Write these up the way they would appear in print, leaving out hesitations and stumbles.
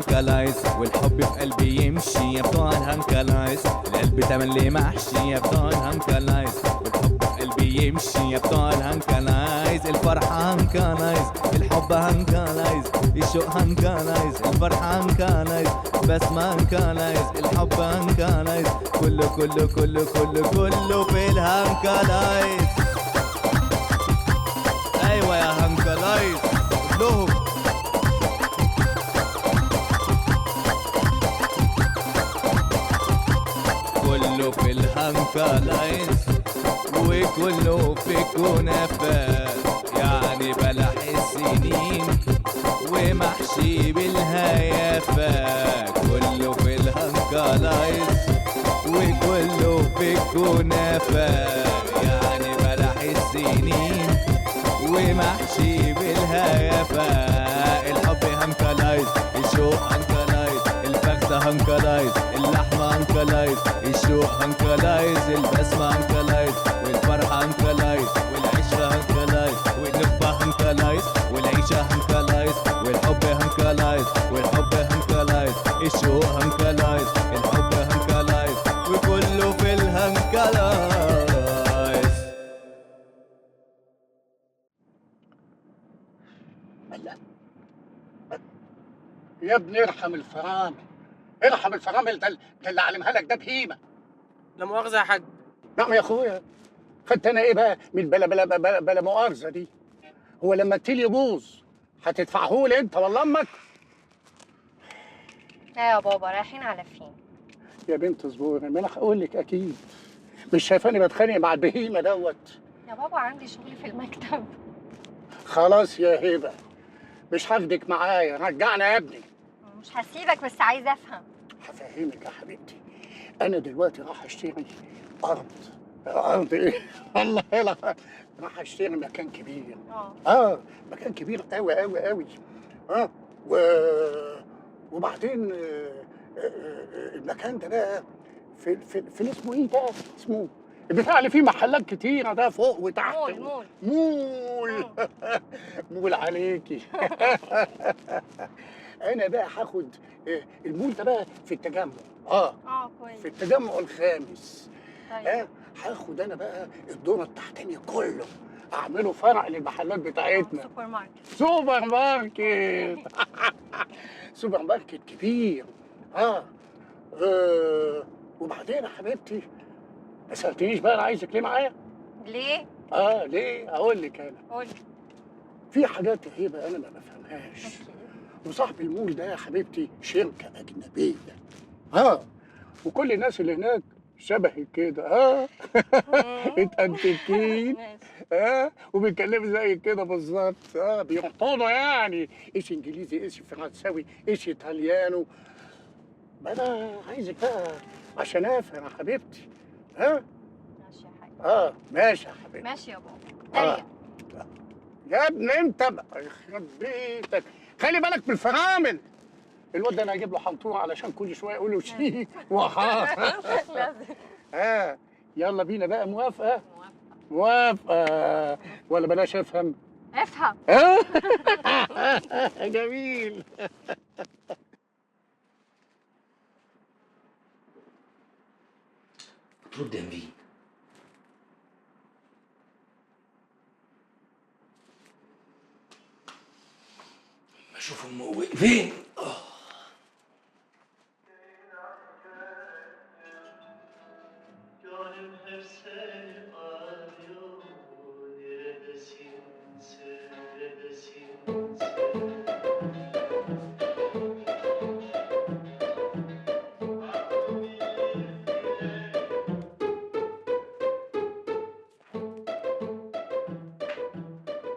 هنكلايز، والحب في قلبي يمشي يا بتوع الهنكلايز، القلب تملي محشي يا بتوع الهنكلايز، والحب في قلبي يمشي يا بتوع الهنكلايز، الفرحة هنكلايز، الحب هنكلايز، الشوق هنكلايز، الفرحة هنكلايز، بسمة هنكلايز، الحب هنكلايز، كله كله كله كله كله في الهنكلايز. ايوه يا هنكلايز كلهم. كله في الهنكلايز وكله في كنافة، يعني بلح السنين ومحشي بالهيافة، كله في الهنكلايز وكله في كنافة، يعني بلح السنين ومحشي بالهيافة، الحب هنكلايز، الشوق هنكلايز، الفخدة هنكلايز، اللحمة هنكلايز، الشوق هنكلايز، البسمة هنكلايز، والفرحة هنكلايز، والعشرة هنكلايز، والنخبة هنكلايز، والعيشة هنكلايز، والحب هنكلايز، والحب هنكلايز، الشوق هنكلايز، الحب هنكلايز، وكله في الهنكلايز. الله، يا ابني ارحم الفرامل، ارحم الفرامل، ده اللي علمها لك ده بهيمه. لا مؤاخذة يا حاج. نعم يا اخويا، خدت انا ايه بقى من بلا مؤاخذه دي؟ هو لما التيل يبوظ هتدفعهولي انت ولا امك؟ لا يا بابا، رايحين على فين؟ يا بنت اصبري، ما انا هقول لك اكيد. مش شايفاني بتخانق مع البهيمه دوت؟ يا بابا عندي شغل في المكتب. خلاص يا هبه، مش هاخدك معايا، رجعنا يا ابني. مش هسيبك بس عايزه افهم. هفهمك يا حبيبتي، انا دلوقتي راح اشتري ارض ايه والله لا، راح اشتري مكان كبير. مكان كبير قوي قوي قوي. اه و... وبعدين المكان ده بقى في اسمه ايه ده؟ اسمه البتاع اللي فيه محلات كتيره ده، فوق وتحت. مول مول عليكي. انا بقى هاخد المول ده بقى في التجمع. كويس. في التجمع الخامس. طيب. هاخد انا بقى الدور التحتاني كله، اعمله فرع للمحلات بتاعتنا. سوبر ماركت. سوبر ماركت. سوبر ماركت كبير. وبعدين يا حبيبتي، ما سالتنيش بقى انا عايزك ليه معايا؟ ليه؟ ليه؟ اقول لك انا. قولي. في حاجات هبه انا ما بفهمهاش. وصاحب المول ده يا حبيبتي شركه اجنبيه. وكل الناس اللي هناك شبهي كده. اتأنتكين. وبيتكلموا زي كده بالظبط. بيحطوا يعني ايش انجليزي، ايش فرنساوي، ايش ايطاليانو. ما انا عايزك بقى عشان افهم يا حبيبتي. ماشي يا حاج. ماشي يا حبيبتي. ماشي يا بابا. يا ابني انت بقى يخرب بيتك، خلي بالك من الفرامل. الواد ده انا هجيب له حنطوره علشان كل شويه يقول له شي لازم. يلا بينا بقى. موافقه؟ موافقه ولا بلاش افهم؟ افهم. جميل. رد يا نبيل. اشوف ام فين.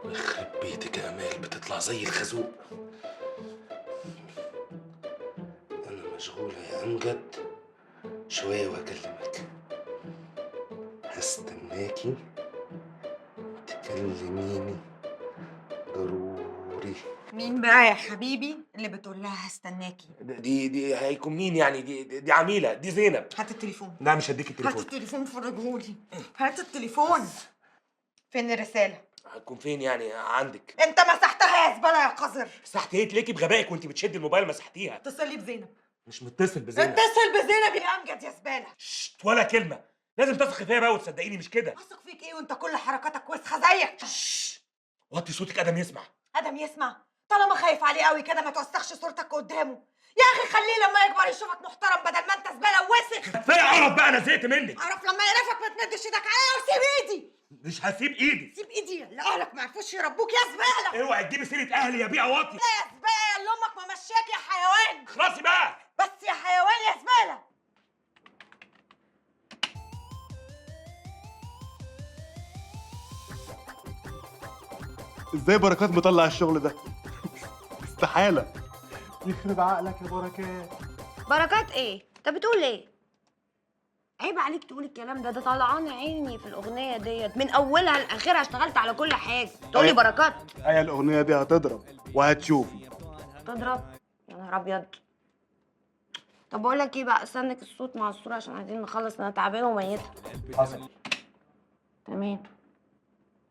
يخرب بيتك يا امال، بتطلع زي الخازوق. انا مشغولة يا امجد، شوية وهكلمك. هستناكي تكلميني ضروري. مين بقى يا حبيبي اللي بتقول لها هستناكي؟ دي هيكون مين يعني؟ دي عميلة، دي زينب. هات التليفون. لا مش هديك هات التليفون. التليفون فرجهولي. هات التليفون. فين الرسالة؟ هتكون فين يعني عندك؟ انت مسحتها يا زباله يا قذر. مسحتي ايه؟ تلاقيكي بغبائك وانت بتشدي الموبايل مسحتيها. اتصلي بزينب. مش متصل بزينب. اتصل بزينب يا امجد يا زباله. شت، ولا كلمه. لازم تثقي فيا بقى وتصدقيني، مش كده. واثق فيك ايه وانت كل حركاتك وسخه زيك؟ شت، وطي صوتك ادم يسمع. ادم يسمع؟ طالما خايف عليه قوي كده ما توسخش صورتك قدامه. يا اخي خليه لما يكبر يشوفك محترم بدل ما انت زباله ووسخ. كفايه قرف بقى، انا زهقت منك. اعرف لما يقرفك ما تمدش ايدك عليا وسيب ايدي. مش هسيب ايدي. سيب ايدي اللي اهلك ما عرفوش يربوك يا زباله. اوعي تجيبي سيره اهلي يا بيع واطي. لا يا زباله اللي امك ممشياك يا حيوان. خلاصي بقى. بس يا حيوان يا زباله. ازاي بركات مطلع الشغل ده؟ استحالة. يخرب عقلك يا بركات. بركات ايه؟ انت بتقول ايه؟ عيب عليك تقول الكلام ده طلعان عيني في الاغنيه ديت من اولها لاخرها، اشتغلت على كل حاجه تقولي بركات. هي الأغنية دي هتضرب وهتشوفي. تضرب؟ يا نهار ابيض. طب بقول لك ايه بقى، استنك الصوت مع الصوره عشان عايزين نخلص، انا تعبانه وميته. حصل. تمام.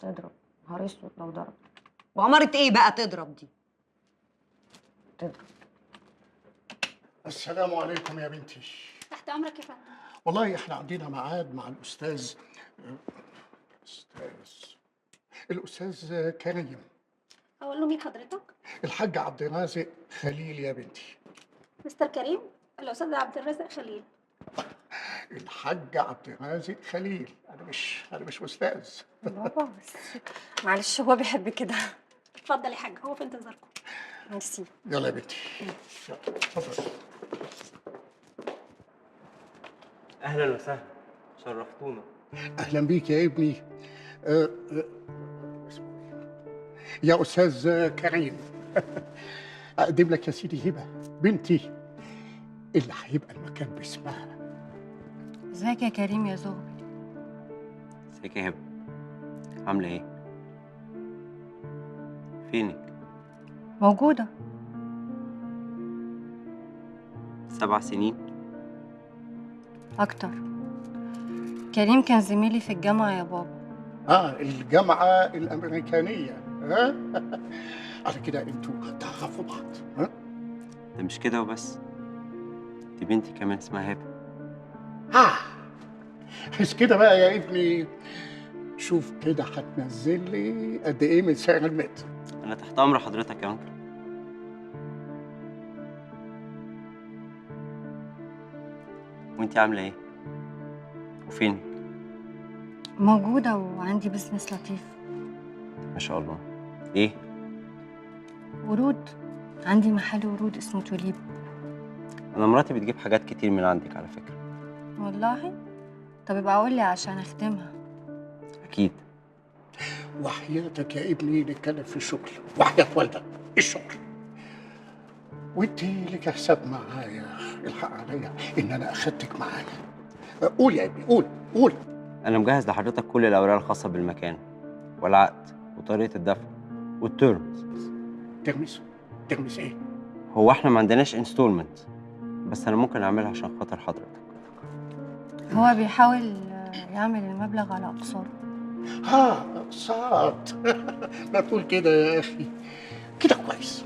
تضرب. نهار اسود لو ضرب. وعمرت ايه بقى تضرب دي؟ تضرب. السلام عليكم يا بنتي. تحت امرك يا فندم. والله احنا عندنا ميعاد مع الأستاذ كريم. اقول له مين حضرتك؟ الحاج عبد الرازق خليل يا بنتي. مستر كريم، الاستاذ عبد الرازق خليل. الحاج عبد الرازق خليل. أنا مش أستاذ. بابا بس معلش هو بيحب كده. اتفضل يا حاج، هو في انتظاركم. ميرسي. يلا يا بنتي. يلا اتفضل. اهلا وسهلا، شرفتونا. أهلا بيك يا ابني. يا أستاذ كريم. أقدم لك يا سيدي هبة بنتي اللي هيبقى المكان باسمها. ازيك يا كريم يا زهر؟ ازيك يا هبه؟ عامله ايه؟ فينك؟ موجودة. 7 سنين؟ أكتر. كريم كان زميلي في الجامعة يا بابا. الجامعة الأمريكانية. ها؟ على كده انتوا تعرفوا بعض. ها؟ ده مش كده وبس، دي بنتي كمان اسمها هبه. بس كده بقى يا ابني. شوف كده هتنزل لي قد ايه من سعر المتر. انا تحت امر حضرتك يا انكل. وانتي عامله ايه؟ وفينك؟ موجودة وعندي بزنس لطيف. ما شاء الله. ايه؟ ورود. عندي محل ورود اسمه توليب. انا مراتي بتجيب حاجات كتير من عندك على فكره. والله؟ طب يبقى قولي عشان أخدمها. اكيد. وحياتك يا ابني نتكلم في الشغل، وحياة والدك الشغل. وانت لك حساب معايا. الحق عليا ان انا اخدتك معايا. قول يا ابني، قول. انا مجهز لحضرتك كل الاوراق الخاصه بالمكان والعقد وطريقه الدفع والتيرمز. ترمس ايه؟ هو احنا ما عندناش انستولمنت، بس انا ممكن اعملها عشان خاطر حضرتك. هو بيحاول يعمل المبلغ على أقساط. اقساط. ما تقول كده يا اخي. كده كويس.